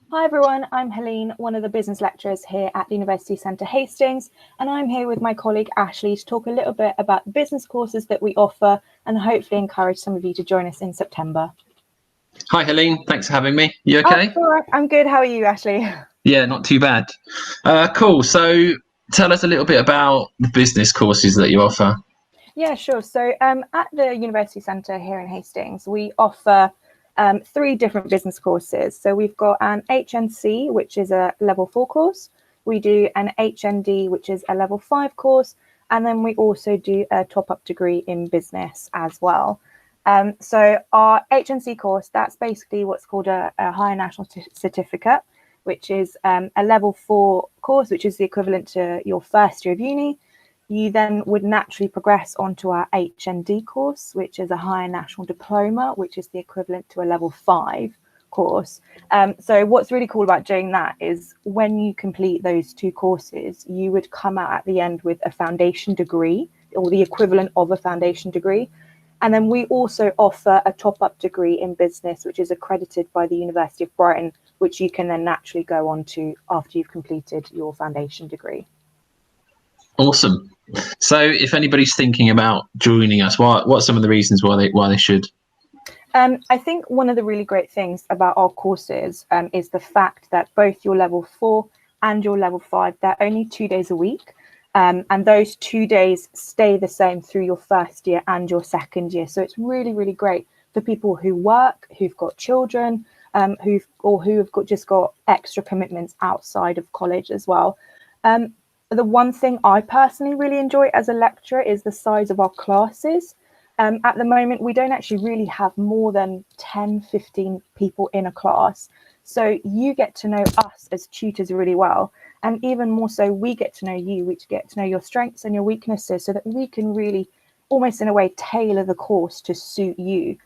Hi everyone, I'm Helene, one of the business lecturers here at the University Centre Hastings, and I'm here with my colleague Ashley to talk a little bit about the business courses that we offer and hopefully encourage some of you to join us in September. Hi Helene, thanks for having me. You okay? Oh, all right. I'm good. How are you, Ashley? Yeah, not too bad. Cool. So tell us a little bit about the business courses that you offer. Yeah, sure. So at the University Centre here in Hastings, we offer 3 different business courses. So we've got an HNC, which is a level 4 course. We do an HND, which is a level 5 course. And then we also do a top-up degree in business as well. So our HNC course, that's basically what's called a Higher National Certificate, which is a level 4 course, which is the equivalent to your first year of uni. You then would naturally progress onto our HND course, which is a Higher National Diploma, which is the equivalent to a level 5 course. So what's really cool about doing that is when you complete those 2 courses, you would come out at the end with a foundation degree or the equivalent of a foundation degree. And then we also offer a top-up degree in business, which is accredited by the University of Brighton, which you can then naturally go on to after you've completed your foundation degree. Awesome. So if anybody's thinking about joining us, what are some of the reasons why they should? I think one of the really great things about our courses is the fact that both your level 4 and your level 5, they're only 2 days a week. And those 2 days stay the same through your first year and your second year. So it's really, really great for people who work, who've got children, who have just got extra commitments outside of college as well. The one thing I personally really enjoy as a lecturer is the size of our classes. At the moment, we don't actually really have more than 10, 15 people in a class. So you get to know us as tutors really well. And even more so, we get to know you, we get to know your strengths and your weaknesses so that we can really, almost in a way, tailor the course to suit you.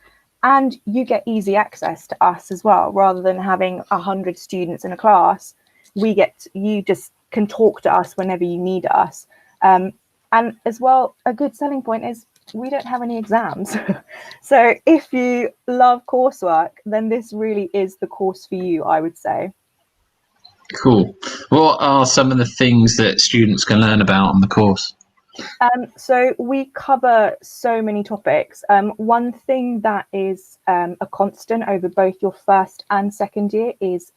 And you get easy access to us as well, rather than having 100 students in a class. You just can talk to us whenever you need us. And as well, a good selling point is we don't have any exams. So if you love coursework, then this really is the course for you, I would say. Cool. What are some of the things that students can learn about on the course? So we cover so many topics. One thing that is a constant over both your first and second year is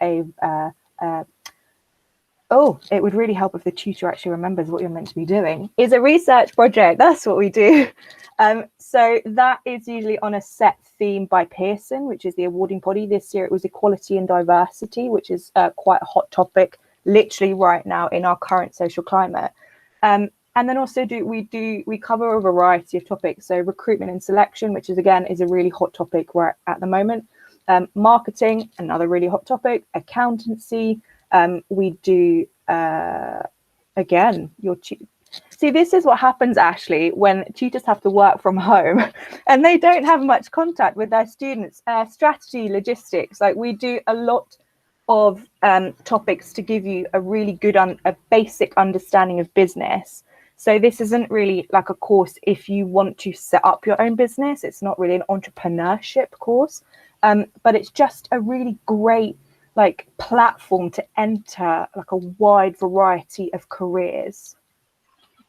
it would really help if the tutor actually remembers what you're meant to be doing, is a research project. That's what we do. So that is usually on a set theme by Pearson, which is the awarding body. This year it was equality and diversity, which is quite a hot topic literally right now in our current social climate. And then also we cover a variety of topics. So recruitment and selection, which is a really hot topic right at the moment. Marketing, another really hot topic. Accountancy. We do See, this is what happens, Ashley, when tutors have to work from home and they don't have much contact with their students. Strategy, logistics, like we do a lot of topics to give you a really good, a basic understanding of business. So this isn't really like a course if you want to set up your own business. It's not really an entrepreneurship course, but it's just a really great platform to enter like a wide variety of careers.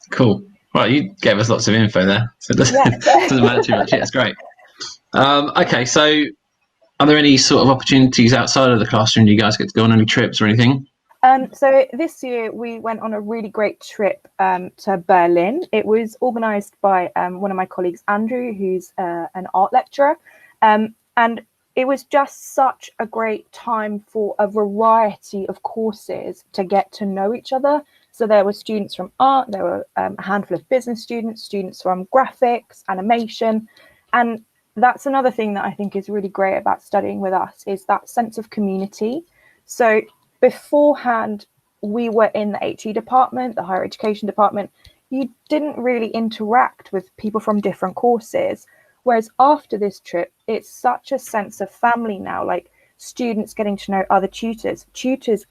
Cool. Well, you gave us lots of info there, so it doesn't matter too much. Yeah, it's great. Okay, so are there any sort of opportunities outside of the classroom? Do you guys get to go on any trips or anything? So this year we went on a really great trip to Berlin. It was organised by one of my colleagues, Andrew, who's an art lecturer. And it was just such a great time for a variety of courses to get to know each other. So there were students from art, there were a handful of business students from graphics, animation. And that's another thing that I think is really great about studying with us is that sense of community. So beforehand, we were in the HE department, the higher education department. You didn't really interact with people from different courses. Whereas after this trip, it's such a sense of family now, like students getting to know other tutors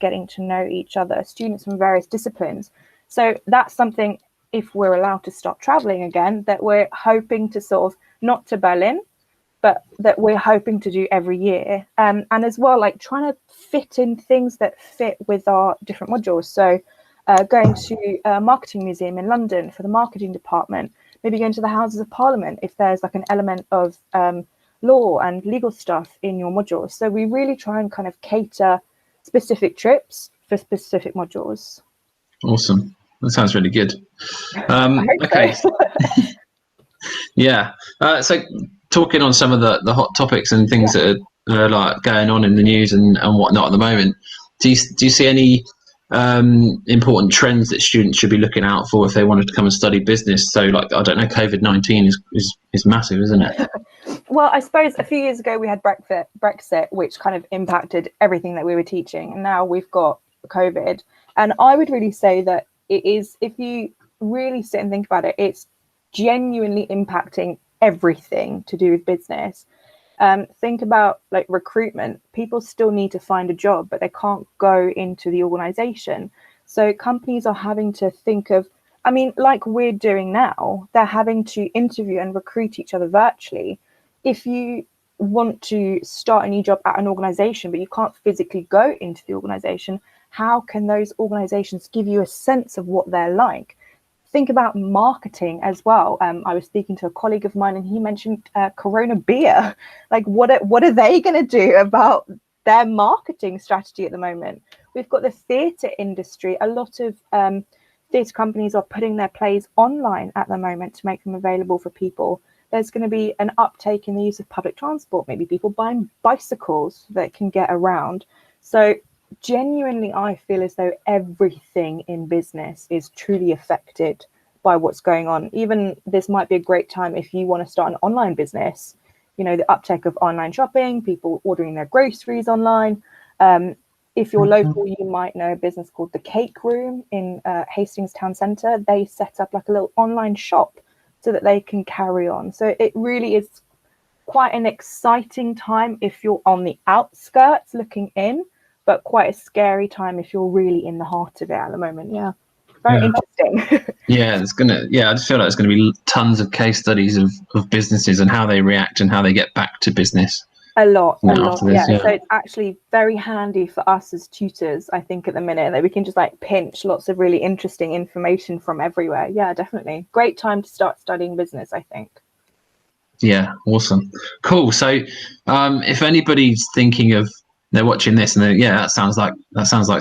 getting to know each other, students from various disciplines. So that's something, if we're allowed to start traveling again, that we're hoping to sort of, not to Berlin, but that we're hoping to do every year. And as well, like trying to fit in things that fit with our different modules. So going to a marketing museum in London for the marketing department, maybe going to the Houses of Parliament if there's like an element of law and legal stuff in your modules. So we really try and kind of cater specific trips for specific modules. Awesome. That sounds really good. Okay. So. Yeah. So talking on some of the hot topics and things that are like going on in the news and whatnot at the moment, do you see any important trends that students should be looking out for if they wanted to come and study business? So like, I don't know, COVID-19 is massive, isn't it? Well, I suppose a few years ago we had Brexit, which kind of impacted everything that we were teaching. And now we've got COVID. And I would really say that it is, if you really sit and think about it, it's genuinely impacting everything to do with business. Think about like recruitment. People still need to find a job, but they can't go into the organization. So companies are having to think of, I mean, like we're doing now, they're having to interview and recruit each other virtually. If you want to start a new job at an organization, but you can't physically go into the organization, how can those organizations give you a sense of what they're like? Think about marketing as well. I was speaking to a colleague of mine and he mentioned Corona beer. Like what are they going to do about their marketing strategy at the moment? We've got the theatre industry. A lot of theatre companies are putting their plays online at the moment to make them available for people. There's going to be an uptake in the use of public transport, maybe people buying bicycles that can get around. So genuinely, I feel as though everything in business is truly affected by what's going on. Even this might be a great time if you want to start an online business. You know, the uptake of online shopping, people ordering their groceries online. If you're local, you might know a business called The Cake Room in Hastings Town Centre. They set up like a little online shop so that they can carry on. So it really is quite an exciting time if you're on the outskirts looking in, but quite a scary time if you're really in the heart of it at the moment. Yeah, very interesting. I just feel like there's going to be tons of case studies of businesses and how they react and how they get back to business. A lot. So it's actually very handy for us as tutors, I think, at the minute, that we can just like pinch lots of really interesting information from everywhere. Yeah, definitely. Great time to start studying business, I think. Yeah, awesome. Cool. So if anybody's thinking of, they're watching this and that sounds like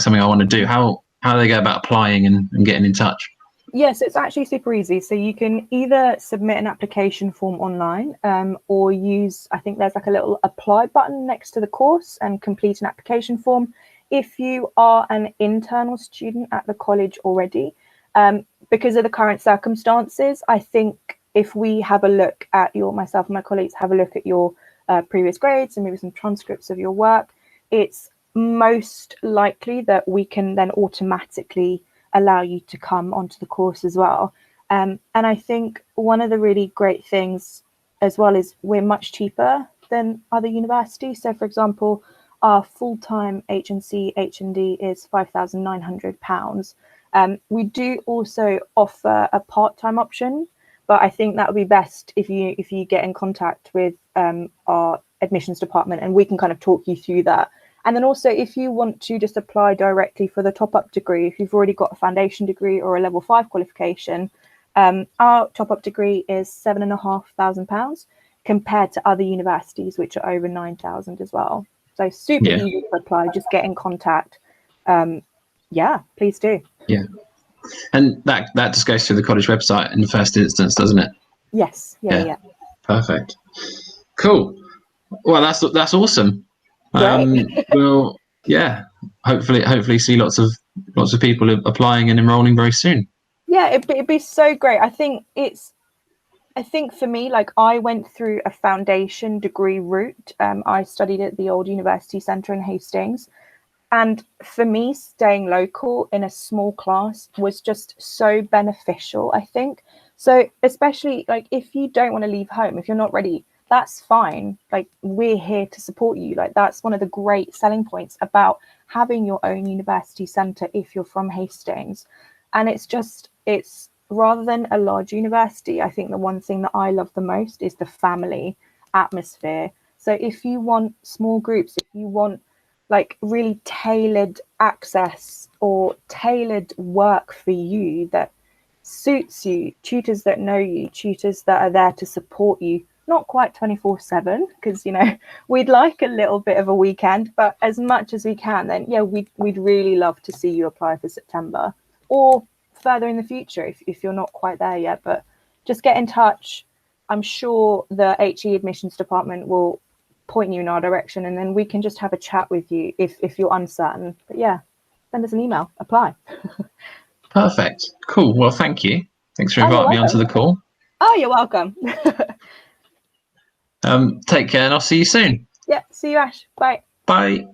something I want to do, how do they go about applying and getting in touch? Yes, it's actually super easy. So you can either submit an application form online or use, I think there's like a little apply button next to the course and complete an application form. If you are an internal student at the college already, because of the current circumstances, I think if we have a look at myself and my colleagues have a look at your previous grades and maybe some transcripts of your work, it's most likely that we can then automatically allow you to come onto the course as well. And I think one of the really great things as well is we're much cheaper than other universities. So for example, our full-time HNC H&D is £5,900. We do also offer a part-time option, but I think that would be best if you get in contact with our admissions department and we can kind of talk you through that. And then also, if you want to just apply directly for the top-up degree, if you've already got a foundation degree or a level 5 qualification, our top-up degree is £7,500 compared to other universities, which are over 9,000 as well. So super easy to apply. Just get in contact. Please do. Yeah. And that just goes through the college website in the first instance, doesn't it? Yes. Yeah. Perfect. Cool. Well, that's awesome. Well, hopefully see lots of people applying and enrolling very soon. Yeah, it'd be so great. I think for me, like I went through a foundation degree route. I studied at the old University Centre in Hastings. And for me, staying local in a small class was just so beneficial, I think. So especially like if you don't want to leave home, if you're not ready, that's fine. Like we're here to support you. Like that's one of the great selling points about having your own university centre if you're from Hastings. And it's rather than a large university, I think the one thing that I love the most is the family atmosphere. So if you want small groups, if you want like really tailored access or tailored work for you that suits you, tutors that know you, tutors that are there to support you, not quite 24/7, because, you know, we'd like a little bit of a weekend, but as much as we can, then yeah, we'd really love to see you apply for September or further in the future if you're not quite there yet. But just get in touch. I'm sure the HE admissions department will point you in our direction, and then we can just have a chat with you if you're uncertain. But yeah, send us an email, apply. Perfect. Cool. Well, thank you. Thanks for Oh, you're inviting me onto welcome. the call. Oh, you're welcome. Take care, and I'll see you soon. Yeah, see you, Ash. Bye. Bye.